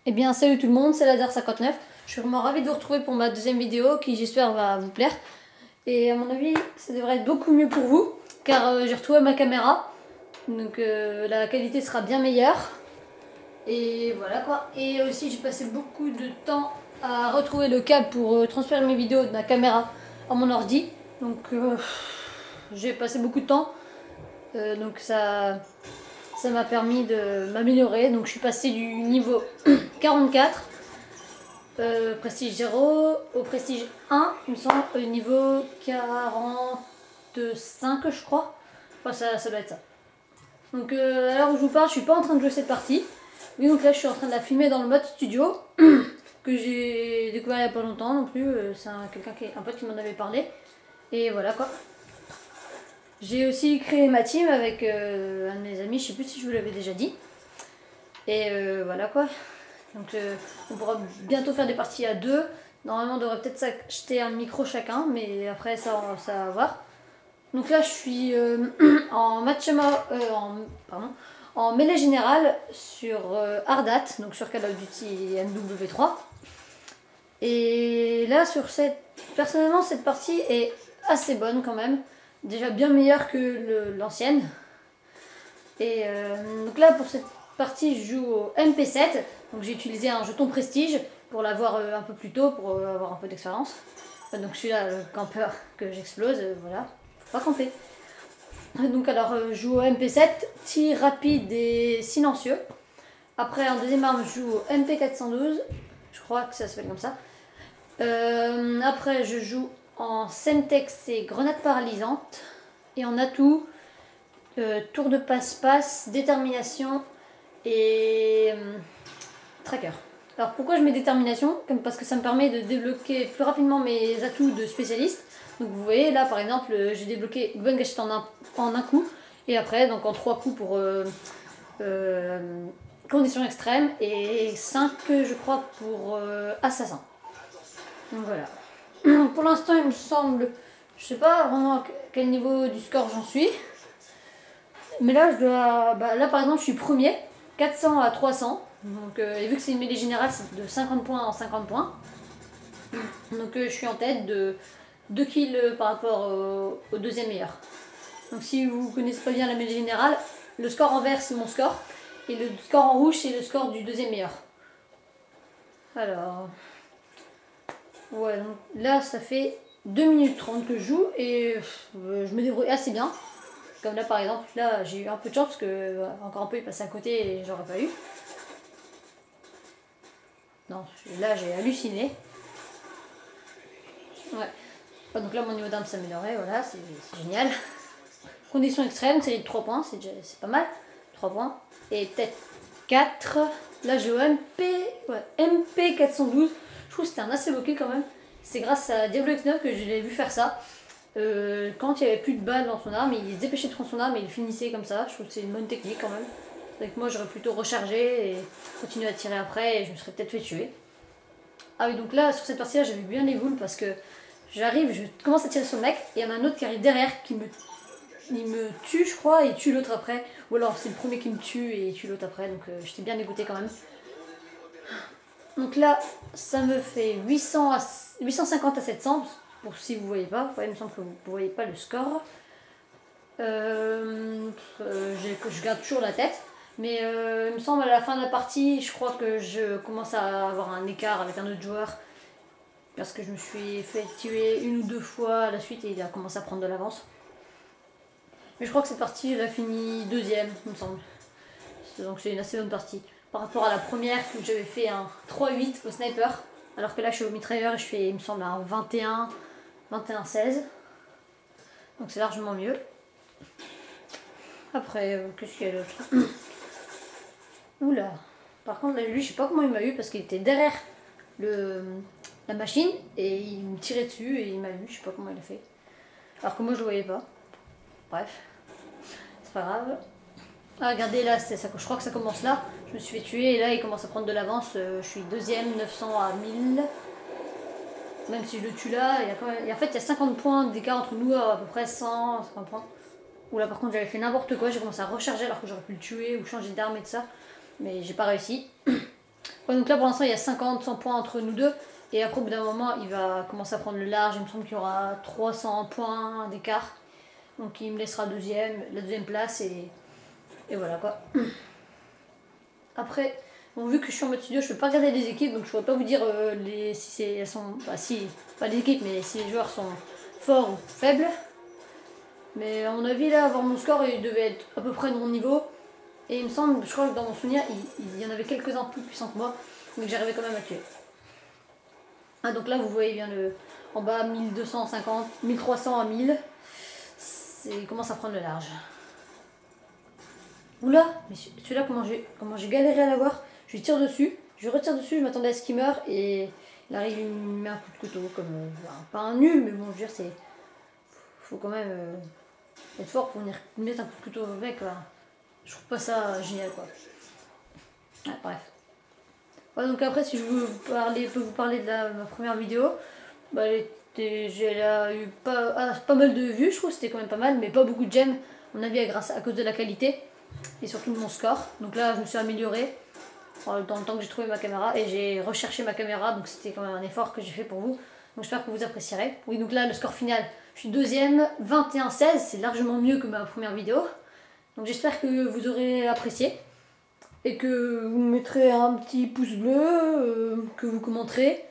Eh bien salut tout le monde, c'est Ladar59. Je suis vraiment ravie de vous retrouver pour ma deuxième vidéo qui j'espère va vous plaire. Et à mon avis ça devrait être beaucoup mieux pour vous car j'ai retrouvé ma caméra. Donc la qualité sera bien meilleure. Et voilà quoi. Et aussi j'ai passé beaucoup de temps à retrouver le câble pour transférer mes vidéos de ma caméra à mon ordi. Donc j'ai passé beaucoup de temps. Donc ça m'a permis de m'améliorer. Donc je suis passée du niveau 44 prestige 0 au prestige 1, il me semble, au niveau 45 je crois. Enfin ça doit être ça. Donc à l'heure où je vous parle, je suis pas en train de jouer cette partie. Oui, donc là je suis en train de la filmer dans le mode studio que j'ai découvert il y a pas longtemps non plus. C'est un pote qui m'en avait parlé. Et voilà quoi. J'ai aussi créé ma team avec un de mes amis, je sais plus si je vous l'avais déjà dit. Et voilà quoi. Donc on pourra bientôt faire des parties à deux. Normalement on devrait peut-être s'acheter un micro chacun, mais après ça va voir. Donc là je suis en en mêlée générale sur Ardat, donc sur Call of Duty MW3. Et là personnellement cette partie est assez bonne quand même. Déjà bien meilleure que l'ancienne. Et donc là pour cette partie je joue au MP7. Donc j'ai utilisé un jeton prestige pour l'avoir un peu plus tôt, pour avoir un peu d'expérience. Donc celui-là, le campeur que j'explose, voilà, faut pas camper. Donc alors je joue au MP7, tir rapide et silencieux. Après en deuxième arme je joue au MP412, je crois que ça s'appelle comme ça. Après je joue en Semtex et grenade paralysante. Et en atout, tour de passe-passe, détermination et tracker. Alors pourquoi je mets détermination? Parce que ça me permet de débloquer plus rapidement mes atouts de spécialiste. Donc vous voyez là par exemple j'ai débloqué bonne gâchette en un coup. Et après donc en 3 coups pour conditions extrêmes. Et 5 je crois pour assassin. Donc voilà. Pour l'instant il me semble, je sais pas vraiment à quel niveau du score j'en suis. Mais là je dois, là par exemple je suis premier, 400 à 300. Donc et vu que c'est une mêlée générale, c'est de 50 points en 50 points. Donc je suis en tête de 2 kills par rapport au deuxième meilleur. Donc si vous connaissez pas bien la mêlée générale, le score en vert c'est mon score. Et le score en rouge c'est le score du deuxième meilleur. Alors... Ouais, donc là ça fait 2 minutes 30 que je joue et je me débrouille assez bien. Comme là par exemple, là j'ai eu un peu de chance parce que encore un peu il passait à côté et j'aurais pas eu. Non, là j'ai halluciné. Ouais. Donc là mon niveau d'arme s'est amélioré, voilà, c'est génial. Conditions extrêmes, c'est les 3 points, c'est pas mal. 3 points. Et peut-être 4. Là j'ai au MP412. Je trouve que c'était un assez beau kill quand même. C'est grâce à Diablo X9 que je l'ai vu faire ça. Quand il n'y avait plus de balles dans son arme, il se dépêchait de prendre son arme et il finissait comme ça. Je trouve que c'est une bonne technique quand même. Avec moi j'aurais plutôt rechargé et continué à tirer après et je me serais peut-être fait tuer. Ah oui, donc là sur cette partie là j'avais bien les boules parce que j'arrive, je commence à tirer sur le mec et il y en a un autre qui arrive derrière qui me tue je crois et tue l'autre après. Ou alors c'est le premier qui me tue et tue l'autre après, donc j'étais bien dégoûté quand même. Donc là ça me fait 850 à 700 pour si vous voyez pas. Ouais, il me semble que vous ne voyez pas le score. Je garde toujours la tête. Mais il me semble à la fin de la partie, je crois que je commence à avoir un écart avec un autre joueur. Parce que je me suis fait tuer 1 ou 2 fois à la suite et il a commencé à prendre de l'avance. Mais je crois que cette partie, elle a fini deuxième, il me semble. Donc c'est une assez bonne partie. Par rapport à la première, où j'avais fait un 3-8 au sniper. Alors que là, je suis au mitrailleur et je fais, il me semble, un 21-16. Donc c'est largement mieux. Après, qu'est-ce qu'il y a d'autre? Oula. Par contre, là, lui, je sais pas comment il m'a eu parce qu'il était derrière la machine et il me tirait dessus et il m'a eu. Je sais pas comment il a fait. Alors que moi, je le voyais pas. Bref. C'est pas grave. Ah, regardez, là, je crois que ça commence là. Je me suis fait tuer et là, il commence à prendre de l'avance. Je suis deuxième, 900 à 1000. Même si je le tue là, il y a quand même... en fait, il y a 50 points d'écart entre nous, à peu près 150 points. Ou là, par contre, j'avais fait n'importe quoi. J'ai commencé à recharger alors que j'aurais pu le tuer ou changer d'arme et tout ça. Mais j'ai pas réussi. Ouais, donc là pour l'instant il y a 50-100 points entre nous deux. Et après au bout d'un moment il va commencer à prendre le large. Il me semble qu'il y aura 300 points d'écart. Donc il me laissera la deuxième place et voilà quoi. Après, bon, vu que je suis en mode studio, je peux pas regarder les équipes, donc je pourrais pas vous dire si elles sont. Bah si, pas les équipes, mais si les joueurs sont forts ou faibles. Mais à mon avis là, avoir mon score, il devait être à peu près de mon niveau. Et il me semble, je crois que dans mon souvenir, il y en avait quelques-uns plus puissants que moi, donc j'arrivais quand même à tuer. Ah donc là vous voyez bien en bas 1250, 1300 à 1000, il commence à prendre le large. Oula, mais celui-là comment j'ai galéré à l'avoir. Je lui tire dessus, je retire dessus, je m'attendais à ce qu'il meure et il arrive, il me met un coup de couteau comme pas un nul, mais bon je veux dire c'est faut quand même être fort pour venir mettre un coup de couteau au mec quoi. Je trouve pas ça génial quoi. Ah, bref. Ouais, donc après si je peux vous parler de ma première vidéo, bah elle a eu pas mal de vues, je trouve c'était quand même pas mal, mais pas beaucoup de j'aime, à mon avis à cause de la qualité et surtout de mon score. Donc là je me suis améliorée dans le temps que j'ai trouvé ma caméra et j'ai recherché ma caméra, donc c'était quand même un effort que j'ai fait pour vous. Donc j'espère que vous apprécierez. Oui, donc là le score final, je suis deuxième, 21-16, c'est largement mieux que ma première vidéo. Donc j'espère que vous aurez apprécié et que vous mettrez un petit pouce bleu, que vous commenterez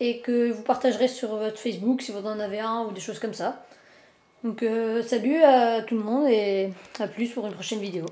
et que vous partagerez sur votre Facebook si vous en avez un ou des choses comme ça. Donc salut à tout le monde et à plus pour une prochaine vidéo.